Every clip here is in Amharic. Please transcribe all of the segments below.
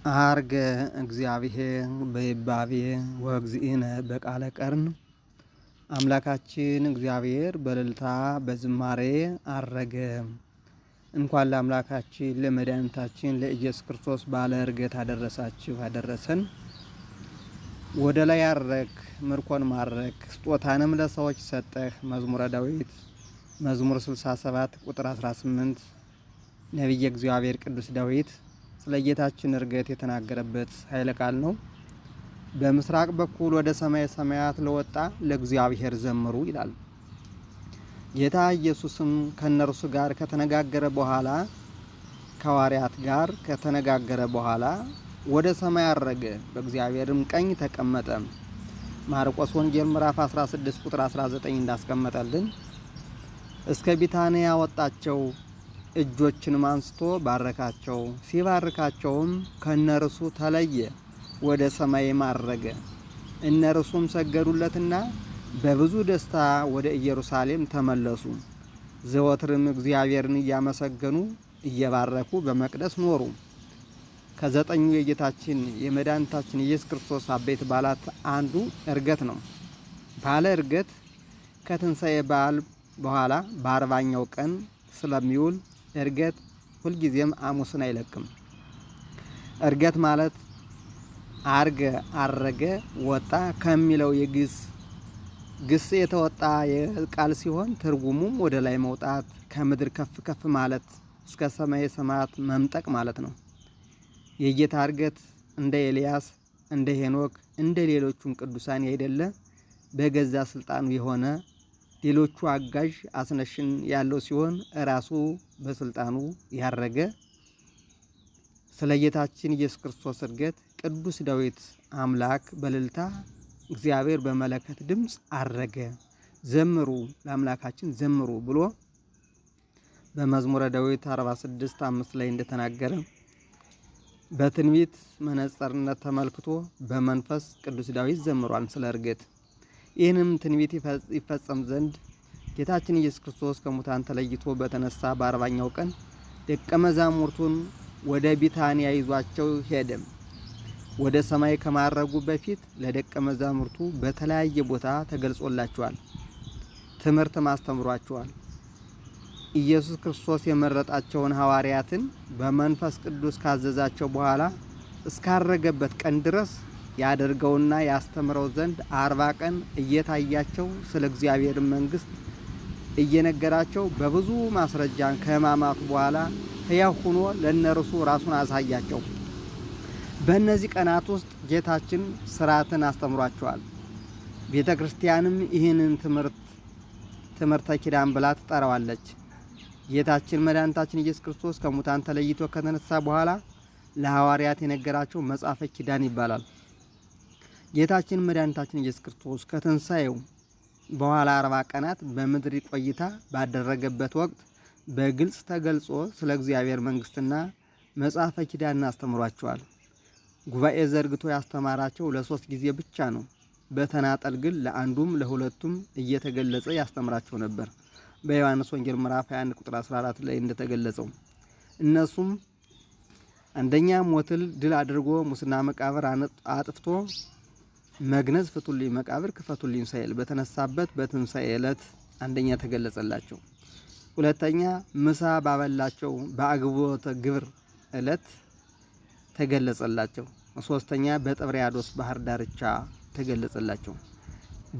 አርገ እግዚአብሔር በይባቤ ወእግዚእነ በቃለ ቀርን። አምላካችን እግዚአብሔር በእልልታ በዝማሬ አረገ። እንኳን ለአምላካችን ለመድኃኒታችን ለኢየሱስ ክርስቶስ ባለ ዕርገት አደረሳችሁ አደረሰን። ወደ ላይ አረክ ምርኮን ማረክ ስጦታንም ለሰዎች ሰጠህ። መዝሙረ ዳዊት መዝሙር 67 ቁጥር 18 ነቢየ እግዚአብሔር ቅዱስ ዳዊት ስለ ጌታችን ዕርገት የተናገረበት ኃይለ ቃል ነው። በምስራቅ በኩል ወደ ሰማየ ሰማያት ለወጣ ለእግዚአብሔር ዘምሩ ይላል። ጌታ ኢየሱስም ከነርሱ ጋር ከተነጋገረ በኋላ ከሐዋርያት ጋር ከተነጋገረ በኋላ ወደ ሰማይ አረገ፣ በእግዚአብሔርም ቀኝ ተቀመጠ። ማርቆስ ወንጌል ምዕራፍ 16 ቁጥር 19 እንዳስቀመጠልን እስከ ቢታንያ ወጣቸው። እጆችንም አንስቶ ባረካቸው። ሲባርካቸውም ከነርሱ ተለየ፣ ወደ ሰማይም አረገ። እነርሱም ሰገዱለትና በብዙ ደስታ ወደ ኢየሩሳሌም ተመለሱ። ዘወትርም እግዚአብሔርን እያመሰገኑ እየባረኩ በመቅደስ ኖሩ። ከዘጠኙ የጌታችን የመድኃኒታችን ኢየሱስ ክርስቶስ አበይት በዓላት አንዱ ዕርገት ነው። ባለ ዕርገት ከትንሣኤ በዓል በኋላ በ40ኛው ቀን ስለሚውል ዕርገት ሁልጊዜም ሐሙስን አይለቅም። ዕርገት ማለት አርገ አረገ ወጣ ከሚለው ግስ የተወጣ የቃል ሲሆን ትርጉሙም ወደ ላይ መውጣት፣ ከምድር ከፍ ከፍ ማለት፣ እስከ ሰማየ ሰማያት መምጠቅ ማለት ነው። የጌታ ዕርገት እንደ ኤልያስ፣ እንደ ሄኖክ፣ እንደ ሌሎቹም ቅዱሳን ያይደለ በገዛ ስልጣኑ የሆነ ሌሎቹ አጋዥ አስነሽን ያለው ሲሆን ራሱ በስልጣኑ ያረገ። ስለ ጌታችን ኢየሱስ ክርስቶስ ዕርገት ቅዱስ ዳዊት አምላክ በእልልታ እግዚአብሔር በመለከት ድምፅ አረገ፣ ዘምሩ ለአምላካችን ዘምሩ ብሎ በመዝሙረ ዳዊት 46:5 ላይ እንደተናገረ በትንቢት መነጽርነት ተመልክቶ በመንፈስ ቅዱስ ዳዊት ዘምሯል ስለ ዕርገት። ይህንም ትንቢት ይፈጸም ዘንድ ጌታችን ኢየሱስ ክርስቶስ ከሙታን ተለይቶ በተነሳ በ40ኛው ቀን ደቀ መዛሙርቱን ወደ ቢታንያ ይዟቸው ሄደ። ወደ ሰማይ ከማረጉ በፊት ለደቀ መዛሙርቱ በተለያየ ቦታ ተገልጾላቸዋል፣ ትምህርትም አስተምሯቸዋል። ኢየሱስ ክርስቶስ የመረጣቸውን ሐዋርያትን በመንፈስ ቅዱስ ካዘዛቸው በኋላ እስካረገበት ቀን ድረስ ያደርገውና ያስተምረው ዘንድ 40 ቀን እየታያቸው ስለ እግዚአብሔር መንግስት እየነገራቸው በብዙ ማስረጃ ከሕማማቱ በኋላ ሕያው ሆኖ ለነርሱ ራሱን አሳያቸው። በእነዚህ ቀናት ውስጥ ጌታችን ሥርዓትን አስተምሯቸዋል። ቤተ ክርስቲያንም ይህንን ትምህርተ ኪዳን ብላ ትጠራዋለች። ጌታችን መድኃኒታችን ኢየሱስ ክርስቶስ ከሙታን ተለይቶ ከተነሳ በኋላ ለሐዋርያት የነገራቸው መጽሐፈ ኪዳን ይባላል። ጌታችን መድኃኒታችን ኢየሱስ ክርስቶስ ከትንሣኤው በኋላ 40 ቀናት በምድር ቆይታ ባደረገበት ወቅት በግልጽ ተገልጾ ስለ እግዚአብሔር መንግስትና መጽሐፈ ኪዳን አስተምሯቸዋል። ጉባኤ ዘርግቶ ያስተማራቸው ለ3 ጊዜ ብቻ ነው። በተናጠል ግን ለአንዱም ለሁለቱም እየተገለጸ ያስተምራቸው ነበር። በዮሐንስ ወንጌል ምዕራፍ 21 ቁጥር 14 ላይ እንደተገለጸው እነሱም አንደኛ ሞትን ድል አድርጎ ሙስና መቃብር አጥፍቶ መግነዝ ፍቱልኝ መቃብር ክፈቱልኝ ሳይል በተነሳበት በትንሣኤ ዕለት አንደኛ ተገለጸላቸው። ሁለተኛ ምሳ ባበላቸው በአግቦተ ግብር ዕለት ተገለጸላቸው። ሶስተኛ በጥብርያዶስ ባህር ዳርቻ ተገለጸላቸው።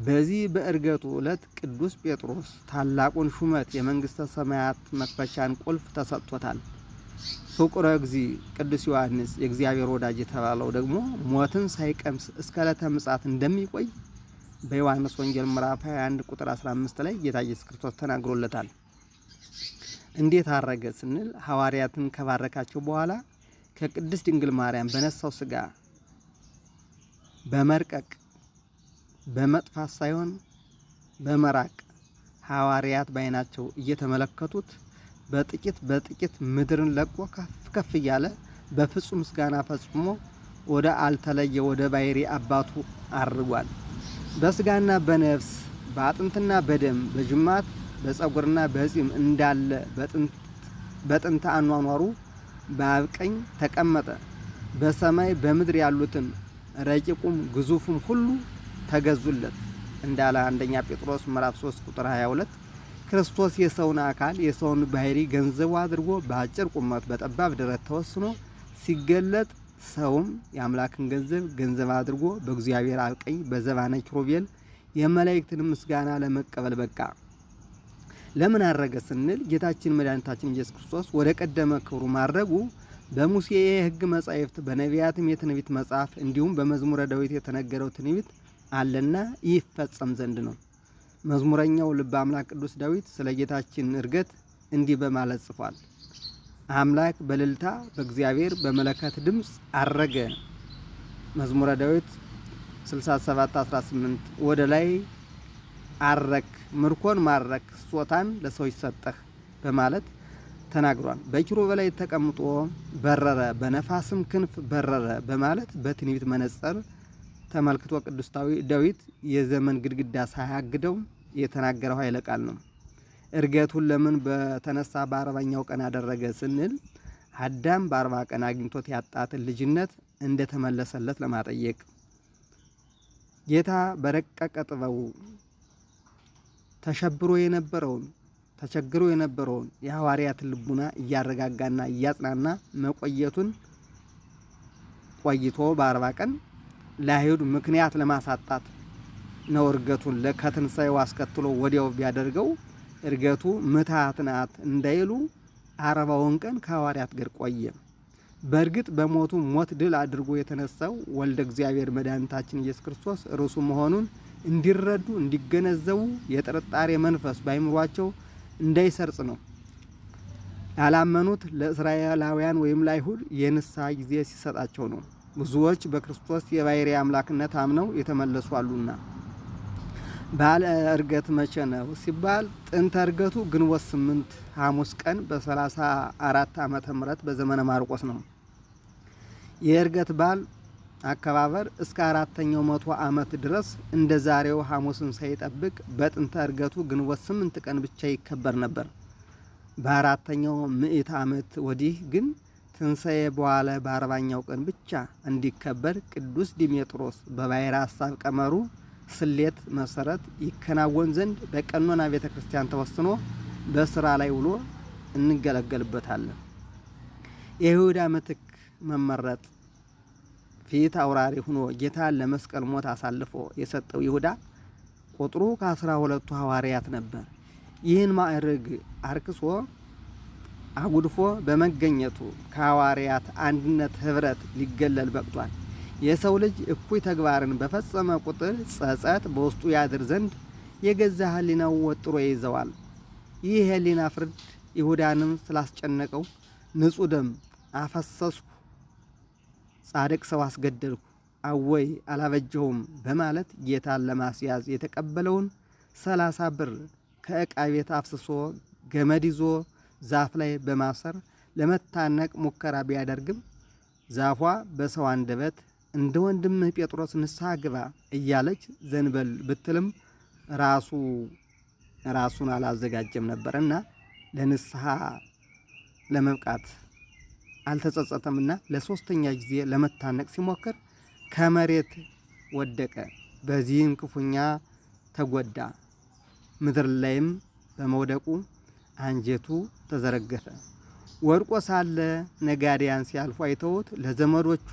በዚህ በዕርገቱ ዕለት ቅዱስ ጴጥሮስ ታላቁን ሹመት የመንግስተ ሰማያት መክፈቻን ቁልፍ ተሰጥቶታል። ፍቁረ እግዚእ ቅዱስ ዮሐንስ የእግዚአብሔር ወዳጅ የተባለው ደግሞ ሞትን ሳይቀምስ እስከ ዕለተ ምጽአት እንደሚቆይ በዮሐንስ ወንጌል ምዕራፍ 21 ቁጥር 15 ላይ ጌታ ኢየሱስ ክርስቶስ ተናግሮለታል። እንዴት አረገ ስንል ሐዋርያትን ከባረካቸው በኋላ ከቅድስት ድንግል ማርያም በነሳው ሥጋ በመርቀቅ በመጥፋት ሳይሆን በመራቅ ሐዋርያት ባይናቸው እየተመለከቱት በጥቂት ምድርን ለቆ ከፍ እያለ በፍጹም ምስጋና ፈጽሞ ወደ አልተለየ ወደ ባሕሪ አባቱ አርጓል። በስጋና በነፍስ በአጥንትና በደም በጅማት በጸጉርና በጺም እንዳለ በጥንት አኗኗሩ በአብ ቀኝ ተቀመጠ። በሰማይ በምድር ያሉትን ረቂቁም ግዙፉም ሁሉ ተገዙለት እንዳለ አንደኛ ጴጥሮስ ምዕራፍ 3 ቁጥር 22 ክርስቶስ የሰውን አካል የሰውን ባህሪ ገንዘቡ አድርጎ በአጭር ቁመት በጠባብ ደረት ተወስኖ ሲገለጥ ሰውም የአምላክን ገንዘብ አድርጎ በእግዚአብሔር አብ ቀኝ በዘባነ ኪሩቤል የመላእክትን ምስጋና ለመቀበል በቃ። ለምን አረገ ስንል ጌታችን መድኃኒታችን ኢየሱስ ክርስቶስ ወደ ቀደመ ክብሩ ማድረጉ በሙሴ የሕግ መጻሕፍት በነቢያትም የትንቢት መጽሐፍ እንዲሁም በመዝሙረ ዳዊት የተነገረው ትንቢት አለና ይፈጸም ዘንድ ነው። መዝሙረኛው ልበ አምላክ ቅዱስ ዳዊት ስለ ጌታችን እርገት እንዲህ በማለት ጽፏል። አምላክ በእልልታ በእግዚአብሔር በመለከት ድምፅ አረገ። መዝሙረ ዳዊት 67:18 ወደ ላይ አረክ፣ ምርኮን ማረክ፣ ስጦታን ለሰዎች ሰጠህ በማለት ተናግሯል። በኪሩቤል ላይ ተቀምጦ በረረ፣ በነፋስም ክንፍ በረረ በማለት በትንቢት መነጽር ተመልክቶ ቅዱስ ዳዊት የዘመን ግድግዳ ሳያግደው የተናገረው ኃይለ ቃል ነው። እርገቱን ለምን በተነሳ በ40ኛው ቀን አደረገ ስንል አዳም በ40 ቀን አግኝቶት ያጣትን ልጅነት እንደተመለሰለት ለማጠየቅ ጌታ በረቀቀ ጥበቡ ተቸግሮ የነበረውን የሐዋርያትን ልቡና እያረጋጋና እያጽናና መቆየቱን ቆይቶ በ40 ቀን ለአይሁድ ምክንያት ለማሳጣት ነው እርገቱን ከትንሣኤው አስከትሎ ወዲያው ቢያደርገው እርገቱ ምትሃት ናት እንዳይሉ 40ውን ቀን ከሐዋርያት ጋር ቆየ። በእርግጥ በሞቱ ሞት ድል አድርጎ የተነሳው ወልደ እግዚአብሔር መድኃኒታችን ኢየሱስ ክርስቶስ ርሱ መሆኑን እንዲረዱ እንዲገነዘቡ የጥርጣሬ መንፈስ ባይምሯቸው እንዳይሰርጽ ነው። ያላመኑት ለእስራኤላውያን ወይም ለአይሁድ የንስሐ ጊዜ ሲሰጣቸው ነው። ብዙዎች በክርስቶስ የባሕርይ አምላክነት አምነው የተመለሱ አሉና። በዓለ እርገት መቼ ነው ሲባል ጥንተ እርገቱ ግንቦት 8 ሐሙስ ቀን በ34 ዓመተ ምህረት በዘመነ ማርቆስ ነው። የእርገት በዓል አከባበር እስከ 4ኛው መቶ ዓመት ድረስ እንደ ዛሬው ሐሙስን ሳይጠብቅ በጥንተ እርገቱ ግንቦት 8 ቀን ብቻ ይከበር ነበር። በ4ኛው ምዕተ ዓመት ወዲህ ግን ትንሣኤ በኋላ በ40ኛው ቀን ብቻ እንዲከበር ቅዱስ ዲሜጥሮስ በባሕርይ ሐሳብ ቀመሩ ስሌት መሰረት ይከናወን ዘንድ በቀኖና ቤተ ክርስቲያን ተወስኖ በስራ ላይ ውሎ እንገለገልበታለን። የይሁዳ ምትክ መመረጥ ፊት አውራሪ ሆኖ ጌታን ለመስቀል ሞት አሳልፎ የሰጠው ይሁዳ ቁጥሩ ከ12ቱ ሐዋርያት ነበር። ይህን ማዕረግ አርክሶ አጉድፎ በመገኘቱ ከሐዋርያት አንድነት ህብረት ሊገለል በቅቷል። የሰው ልጅ እኩይ ተግባርን በፈጸመ ቁጥር ጸጸት በውስጡ ያድር ዘንድ የገዛ ህሊናው ወጥሮ ይዘዋል። ይህ ህሊና ፍርድ ይሁዳንም ስላስጨነቀው ንጹሕ ደም አፈሰስኩ፣ ጻድቅ ሰው አስገደልኩ፣ አወይ አላበጀሁም በማለት ጌታን ለማስያዝ የተቀበለውን 30 ብር ከዕቃ ቤት አፍስሶ ገመድ ይዞ ዛፍ ላይ በማሰር ለመታነቅ ሙከራ ቢያደርግም ዛፏ በሰው አንደበት እንደ ወንድምህ ጴጥሮስ ንስሐ ግባ እያለች ዘንበል ብትልም ራሱን አላዘጋጀም ነበርና ለንስሐ ለመብቃት አልተጸጸተምና ለ3ኛ ጊዜ ለመታነቅ ሲሞክር ከመሬት ወደቀ። በዚህም ክፉኛ ተጎዳ። ምድር ላይም በመውደቁ አንጀቱ ተዘረገፈ። ወድቆ ሳለ ነጋዴያን ሲያልፉ አይተውት ለዘመዶቹ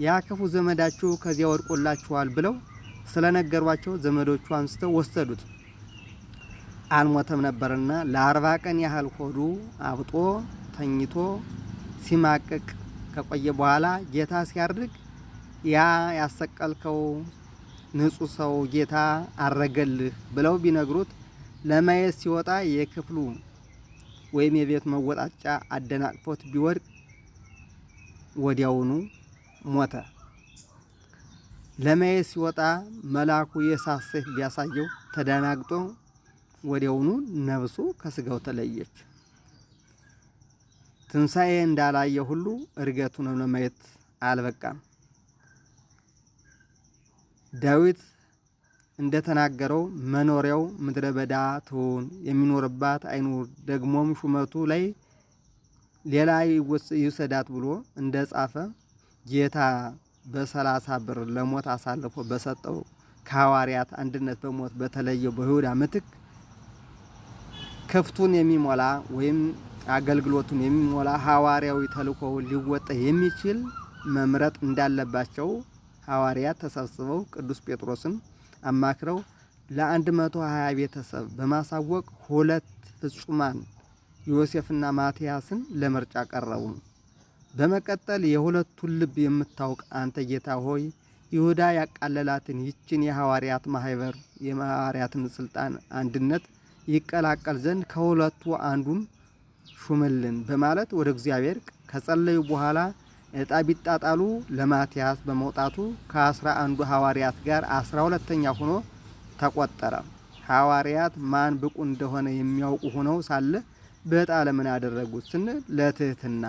ያ ክፉ ዘመዳችሁ ከዚያ ወድቆላችኋል ብለው ስለነገሯቸው ዘመዶቹ አንስተው ወሰዱት። አልሞተም ነበርና ለ40 ቀን ያህል ሆዱ አብጦ ተኝቶ ሲማቀቅ ከቆየ በኋላ ጌታ ሲያርግ ያ ያሰቀልከው ንጹሕ ሰው ጌታ አረገልህ ብለው ቢነግሩት ለማየት ሲወጣ የክፍሉ ወይም የቤት መወጣጫ አደናቅፎት ቢወድቅ ወዲያውኑ ሞተ። ለማየት ሲወጣ መልአኩ የእሳት ሰይፍ ቢያሳየው ተደናግጦ ወዲያውኑ ነፍሱ ከስጋው ተለየች። ትንሣኤ እንዳላየ ሁሉ እርገቱን ለማየት አልበቃም። ዳዊት እንደተናገረው መኖሪያው ምድረ በዳ ትሁን፣ የሚኖርባት አይኑር፣ ደግሞም ሹመቱ ላይ ሌላ ይውሰዳት ብሎ እንደጻፈ ጌታ በ30 ብር ለሞት አሳልፎ በሰጠው ከሐዋርያት አንድነት በሞት በተለየው በይሁዳ ምትክ ክፍቱን የሚሞላ ወይም አገልግሎቱን የሚሞላ ሐዋርያዊ ተልእኮውን ሊወጣ የሚችል መምረጥ እንዳለባቸው ሐዋርያት ተሰብስበው ቅዱስ ጴጥሮስን አማክረው ለ120 ቤተሰብ በማሳወቅ 2 ፍጹማን ዮሴፍና ማቲያስን ለምርጫ ቀረቡ። በመቀጠል የሁለቱን ልብ የምታውቅ አንተ ጌታ ሆይ ይሁዳ ያቃለላትን ይችን የሐዋርያት ማህበር የሐዋርያትን ስልጣን አንድነት ይቀላቀል ዘንድ ከሁለቱ አንዱን ሹምልን በማለት ወደ እግዚአብሔር ከጸለዩ በኋላ ዕጣ ቢጣጣሉ ለማቲያስ በመውጣቱ ከ11 ሐዋርያት ጋር 12ኛ ሆኖ ተቆጠረ። ሐዋርያት ማን ብቁ እንደሆነ የሚያውቁ ሆነው ሳለ በዕጣ ለምን አደረጉት ስንል ለትህትና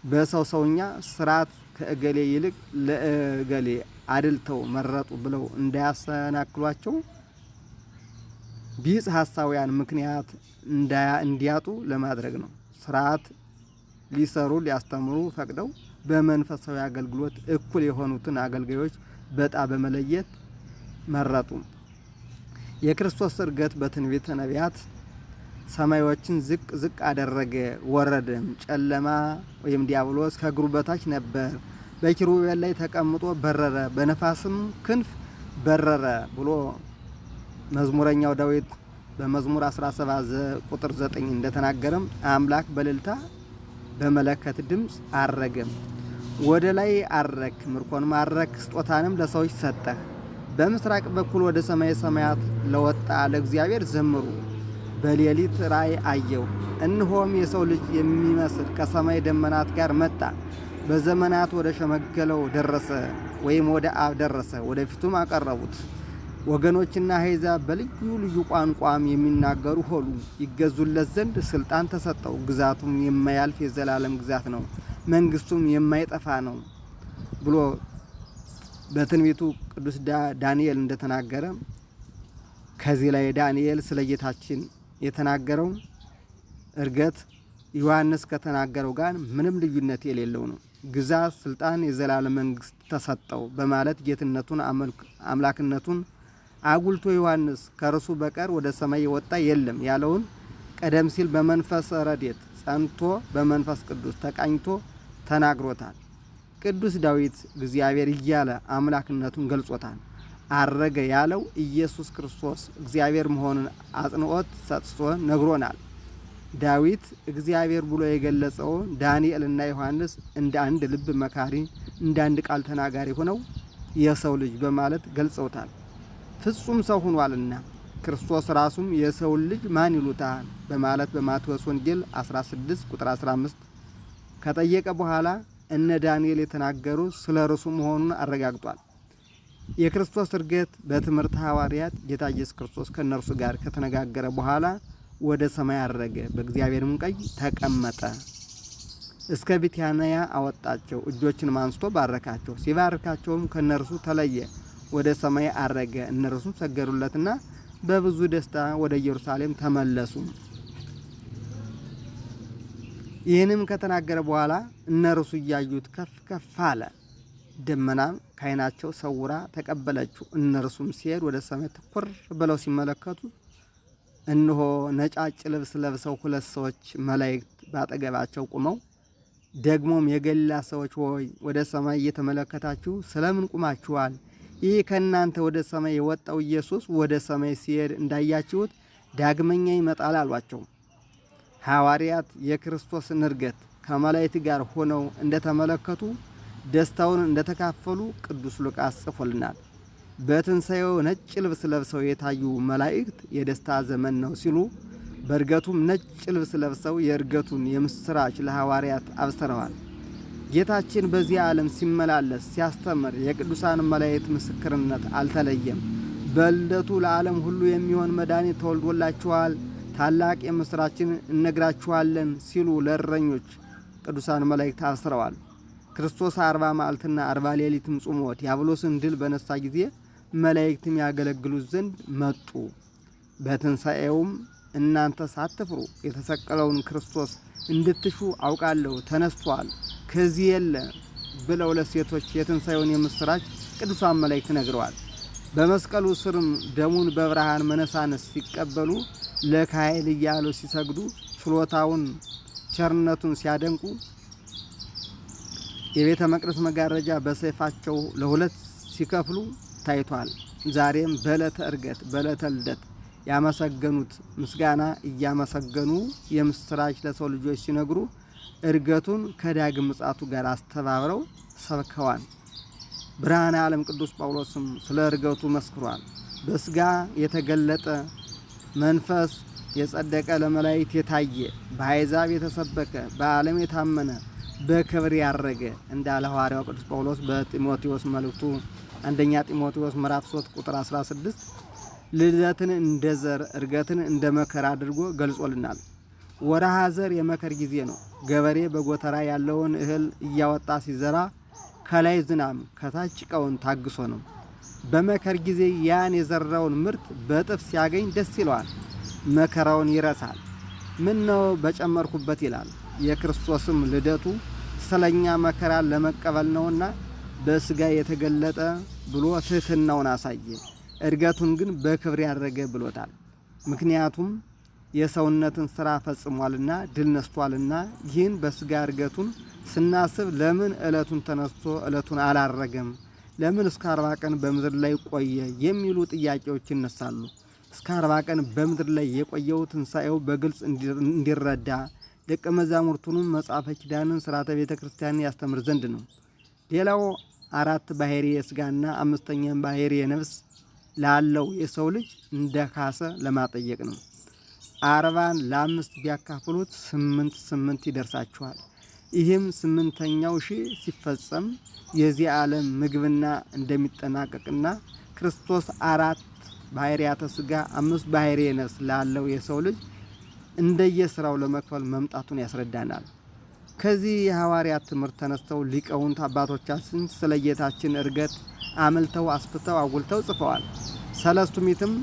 በሰውኛ ስርዓት ከእገሌ ይልቅ ለእገሌ አድልተው መረጡ ብለው እንዳያሰናክሏቸው ቢጽ ሐሳውያን ምክንያት እንዲያጡ ለማድረግ ነው። ስርዓት ሊሰሩ ሊያስተምሩ ፈቅደው በመንፈሳዊ አገልግሎት እኩል የሆኑትን አገልጋዮች በዕጣ በመለየት መረጡ። የክርስቶስ ዕርገት በትንቢተ ነቢያት ሰማዮችን ዝቅ ዝቅ አደረገ ወረደም፣ ጨለማ ወይም ዲያብሎስ ከእግሩ በታች ነበር፣ በኪሩቤል ላይ ተቀምጦ በረረ፣ በነፋስም ክንፍ በረረ ብሎ መዝሙረኛው ዳዊት በመዝሙር 17 ቁጥር 9 እንደተናገረም አምላክ በእልልታ በመለከት ድምፅ አረገም። ወደ ላይ አረክ፣ ምርኮን ማረክ፣ ስጦታንም ለሰዎች ሰጠህ። በምስራቅ በኩል ወደ ሰማይ ሰማያት ለወጣ ለእግዚአብሔር ዘምሩ። በሌሊት ራእይ አየሁ፣ እነሆም የሰው ልጅ የሚመስል ከሰማይ ደመናት ጋር መጣ። በዘመናት ወደ ሸመገለው ደረሰ ወይም ወደ አብ ደረሰ። ወደፊቱም አቀረቡት። ወገኖችና አሕዛብ በልዩ ልዩ ቋንቋም የሚናገሩ ሆኑ። ይገዙለት ዘንድ ስልጣን ተሰጠው። ግዛቱም የማያልፍ የዘላለም ግዛት ነው፣ መንግስቱም የማይጠፋ ነው ብሎ በትንቢቱ ቅዱስ ዳንኤል እንደተናገረ ከዚህ ላይ ዳንኤል ስለ ጌታችን የተናገረው ዕርገት ዮሐንስ ከተናገረው ጋር ምንም ልዩነት የሌለው ነው። ግዛት፣ ስልጣን፣ የዘላለም መንግስት ተሰጠው በማለት ጌትነቱን አምላክነቱን አጉልቶ ዮሐንስ ከርሱ በቀር ወደ ሰማይ የወጣ የለም ያለውን ቀደም ሲል በመንፈስ ረድኤት ጸንቶ በመንፈስ ቅዱስ ተቃኝቶ ተናግሮታል። ቅዱስ ዳዊት እግዚአብሔር እያለ አምላክነቱን ገልጾታል። አረገ ያለው ኢየሱስ ክርስቶስ እግዚአብሔር መሆኑን አጽንዖት ሰጥቶ ነግሮናል። ዳዊት እግዚአብሔር ብሎ የገለጸው ዳንኤልና ዮሐንስ እንደ አንድ ልብ መካሪ እንደ አንድ ቃል ተናጋሪ ሆነው የሰው ልጅ በማለት ገልጸውታል። ፍጹም ሰው ሆኗልና ክርስቶስ ራሱም የሰው ልጅ ማን ይሉታል በማለት በማቴዎስ ወንጌል 16 ቁጥር 15 ከጠየቀ በኋላ እነ ዳንኤል የተናገሩ ስለ ርሱ መሆኑን አረጋግጧል። የክርስቶስ ዕርገት በትምህርት ሐዋርያት ጌታ ኢየሱስ ክርስቶስ ከነርሱ ጋር ከተነጋገረ በኋላ ወደ ሰማይ አረገ፣ በእግዚአብሔርም ቀኝ ተቀመጠ። እስከ ቢታንያ አወጣቸው፣ እጆችን አንስቶ ባረካቸው። ሲባርካቸውም ከነርሱ ተለየ፣ ወደ ሰማይ አረገ። እነርሱም ሰገዱለትና በብዙ ደስታ ወደ ኢየሩሳሌም ተመለሱ። ይህንም ከተናገረ በኋላ እነርሱ እያዩት ከፍ ከፍ አለ። ደመናም ከዓይናቸው ሰውራ ተቀበለችው። እነርሱም ሲሄድ ወደ ሰማይ ትኩር ብለው ሲመለከቱ እነሆ ነጫጭ ልብስ ለብሰው 2 ሰዎች መላእክት ባጠገባቸው ቆመው፣ ደግሞም የገሊላ ሰዎች ሆይ ወደ ሰማይ እየተመለከታችሁ ስለምን ቆማችኋል? ይህ ከእናንተ ወደ ሰማይ የወጣው ኢየሱስ ወደ ሰማይ ሲሄድ እንዳያችሁት ዳግመኛ ይመጣል አሏቸው። ሐዋርያት የክርስቶስን ዕርገት ከመላእክት ጋር ሆነው እንደተመለከቱ ደስታውን እንደተካፈሉ ቅዱስ ሉቃስ ጽፎልናል። በትንሣኤው ነጭ ልብስ ለብሰው የታዩ መላእክት የደስታ ዘመን ነው ሲሉ፣ በዕርገቱም ነጭ ልብስ ለብሰው የዕርገቱን የምስራች ለሐዋርያት አብስረዋል። ጌታችን በዚህ ዓለም ሲመላለስ ሲያስተምር የቅዱሳን መላእክት ምስክርነት አልተለየም። በልደቱ ለዓለም ሁሉ የሚሆን መድኃኒት ተወልዶላችኋል፣ ታላቅ የምስራችን እነግራችኋለን ሲሉ ለእረኞች ቅዱሳን መላእክት አብስረዋል። ክርስቶስ 40 መዓልትና 40 ሌሊትም ጾሞ ዲያብሎስን ድል በነሳ ጊዜ መላእክትም ያገለግሉት ዘንድ መጡ። በትንሣኤውም እናንተ ሳትፍሩ የተሰቀለውን ክርስቶስ እንድትሹ አውቃለሁ፣ ተነስቷል፣ ከዚህ የለ ብለው ለሴቶች የትንሣኤውን የምስራች ቅዱሳን መላእክት ነግረዋል። በመስቀሉ ስርም ደሙን በብርሃን መነሳነስ ሲቀበሉ ለካህል እያሉ ሲሰግዱ ችሎታውን ቸርነቱን ሲያደንቁ የቤተ መቅደስ መጋረጃ በሰይፋቸው ለሁለት ሲከፍሉ ታይቷል። ዛሬም በዕለተ ዕርገት በዕለተ ልደት ያመሰገኑት ምስጋና እያመሰገኑ የምስራች ለሰው ልጆች ሲነግሩ ዕርገቱን ከዳግም ምጽአቱ ጋር አስተባብረው ሰብከዋል። ብርሃነ ዓለም ቅዱስ ጳውሎስም ስለ ዕርገቱ መስክሯል። በስጋ የተገለጠ መንፈስ የጸደቀ ለመላእክት የታየ በአሕዛብ የተሰበከ በዓለም የታመነ በክብር ያረገ እንዳለ ሐዋርያው ቅዱስ ጳውሎስ በጢሞቴዎስ መልእክቱ አንደኛ ጢሞቴዎስ ምዕራፍ 3 ቁጥር 16 ልደትን እንደ ዘር ዕርገትን እንደ መከር አድርጎ ገልጾልናል። ወርሃ ዘር የመከር ጊዜ ነው። ገበሬ በጎተራ ያለውን እህል እያወጣ ሲዘራ ከላይ ዝናብ ከታች ጭቃውን ታግሶ ነው። በመከር ጊዜ ያን የዘራውን ምርት በእጥፍ ሲያገኝ ደስ ይለዋል። መከራውን ይረሳል። ምን ነው በጨመርኩበት ይላል። የክርስቶስም ልደቱ ስለኛ መከራን ለመቀበል ነውና በስጋ የተገለጠ ብሎ ትሕትናውን አሳየ። ዕርገቱን ግን በክብር ያደረገ ብሎታል። ምክንያቱም የሰውነትን ስራ ፈጽሟልና ድል ነስቷልና። ይህን በስጋ ዕርገቱን ስናስብ ለምን ዕለቱን ተነስቶ ዕለቱን አላረገም? ለምን እስከ 40 ቀን በምድር ላይ ቆየ? የሚሉ ጥያቄዎች ይነሳሉ። እስከ 40 ቀን በምድር ላይ የቆየው ትንሣኤው በግልጽ እንዲረዳ ደቀ መዛሙርቱንም መጽሐፈ ኪዳንን ሥርዓተ ቤተ ክርስቲያንን ያስተምር ዘንድ ነው። ሌላው 4 ባሕርየ ሥጋና 5ኛም ባሕርየ ነፍስ ላለው የሰው ልጅ እንደካሰ ለማጠየቅ ነው። 40ን ለ5 ቢያካፍሉት 8 ይደርሳቸዋል። ይህም 8ኛው ሺህ ሲፈጸም የዚህ ዓለም ምግብና እንደሚጠናቀቅና ክርስቶስ 4 ባሕርያተ ሥጋ 5 ባሕርየ ነፍስ ላለው የሰው ልጅ እንደየሥራው ለመክፈል መምጣቱን ያስረዳናል። ከዚህ የሐዋርያት ትምህርት ተነስተው ሊቃውንት አባቶቻችን ስለ ጌታችን ዕርገት አምልተው አስፍተው አጉልተው ጽፈዋል። ሰለስቱ ምዕትም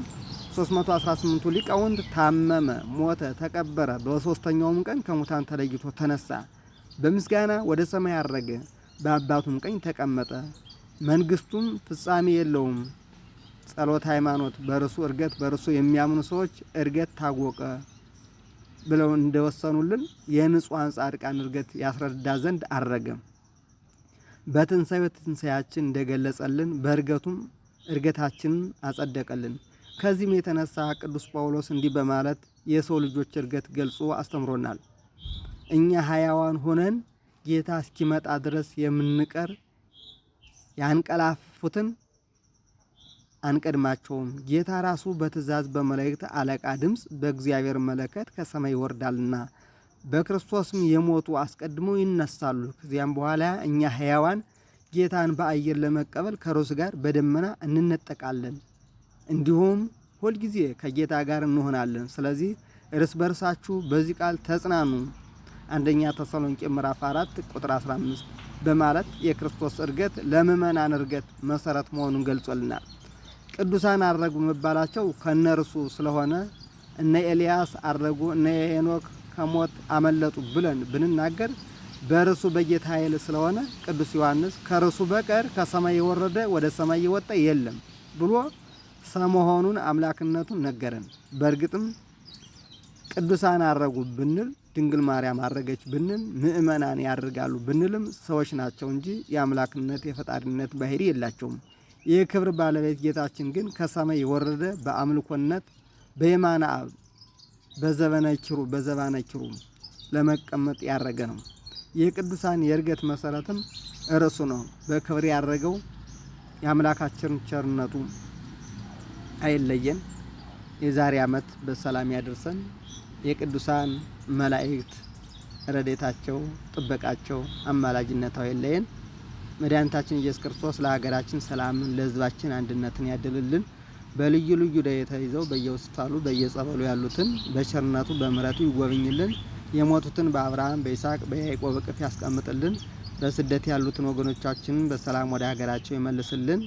318ቱ ሊቃውንት ታመመ፣ ሞተ፣ ተቀበረ፣ በ3ኛውም ቀን ከሙታን ተለይቶ ተነሳ፣ በምስጋና ወደ ሰማይ አረገ፣ በአባቱም ቀኝ ተቀመጠ፣ መንግስቱም ፍጻሜ የለውም፣ ጸሎት ሃይማኖት በርሱ ዕርገት በርሱ የሚያምኑ ሰዎች ዕርገት ታወቀ ብለው እንደወሰኑልን የንጹሐን ጻድቃን ዕርገት ያስረዳ ዘንድ አረገ። በትንሣኤው ትንሣኤያችን እንደገለጸልን በዕርገቱም ዕርገታችንን አጸደቀልን። ከዚህም የተነሳ ቅዱስ ጳውሎስ እንዲህ በማለት የሰው ልጆች ዕርገት ገልጾ አስተምሮናል። እኛ ሕያዋን ሆነን ጌታ እስኪመጣ ድረስ የምንቀር ያንቀላፉትን አንቀድማቸውም። ጌታ ራሱ በትእዛዝ በመላእክት አለቃ ድምፅ በእግዚአብሔር መለከት ከሰማይ ይወርዳልና በክርስቶስም የሞቱ አስቀድመው ይነሳሉ። ከዚያም በኋላ እኛ ሕያዋን ጌታን በአየር ለመቀበል ከሮስ ጋር በደመና እንነጠቃለን። እንዲሁም ሁልጊዜ ከጌታ ጋር እንሆናለን። ስለዚህ እርስ በርሳችሁ በዚህ ቃል ተጽናኑ። አንደኛ ተሰሎንቄ ምዕራፍ 4 ቁጥር 15 በማለት የክርስቶስ ዕርገት ለምእመናን ዕርገት መሰረት መሆኑን ገልጾልናል። ቅዱሳን አረጉ መባላቸው ከነርሱ ስለሆነ እነ ኤልያስ አረጉ፣ እነ ሄኖክ ከሞት አመለጡ ብለን ብንናገር በርሱ በጌታ ኃይል ስለሆነ ቅዱስ ዮሐንስ ከርሱ በቀር ከሰማይ የወረደ ወደ ሰማይ የወጣ የለም ብሎ ሰመሆኑን አምላክነቱን ነገረን። በእርግጥም ቅዱሳን አረጉ ብንል ድንግል ማርያም አረገች ብንል ምእመናን ያርጋሉ ብንልም ሰዎች ናቸው እንጂ የአምላክነት የፈጣሪነት ባህሪ የላቸውም። የክብር ባለቤት ጌታችን ግን ከሰማይ የወረደ በአምልኮነት በየማነ አብ በዘባነ ኪሩብ ለመቀመጥ ያረገ ነው። የቅዱሳን የዕርገት መሰረትም እርሱ ነው። በክብር ያረገው የአምላካችን ቸርነቱ አይለየን። የዛሬ ዓመት በሰላም ያደርሰን። የቅዱሳን መላእክት ረድኤታቸው ጥበቃቸው አማላጅነታቸው አይለየን። መድኃኒታችን ኢየሱስ ክርስቶስ ለሀገራችን ሰላምን ለሕዝባችን አንድነትን ያድልልን። በልዩ ልዩ ደዌ ተይዘው በየሆስፒታሉ በየጸበሉ ያሉትን በቸርነቱ በምሕረቱ ይጎብኝልን። የሞቱትን በአብርሃም በይስሐቅ በያዕቆብ እቅፍ ያስቀምጥልን። በስደት ያሉትን ወገኖቻችንን በሰላም ወደ ሀገራቸው ይመልስልን።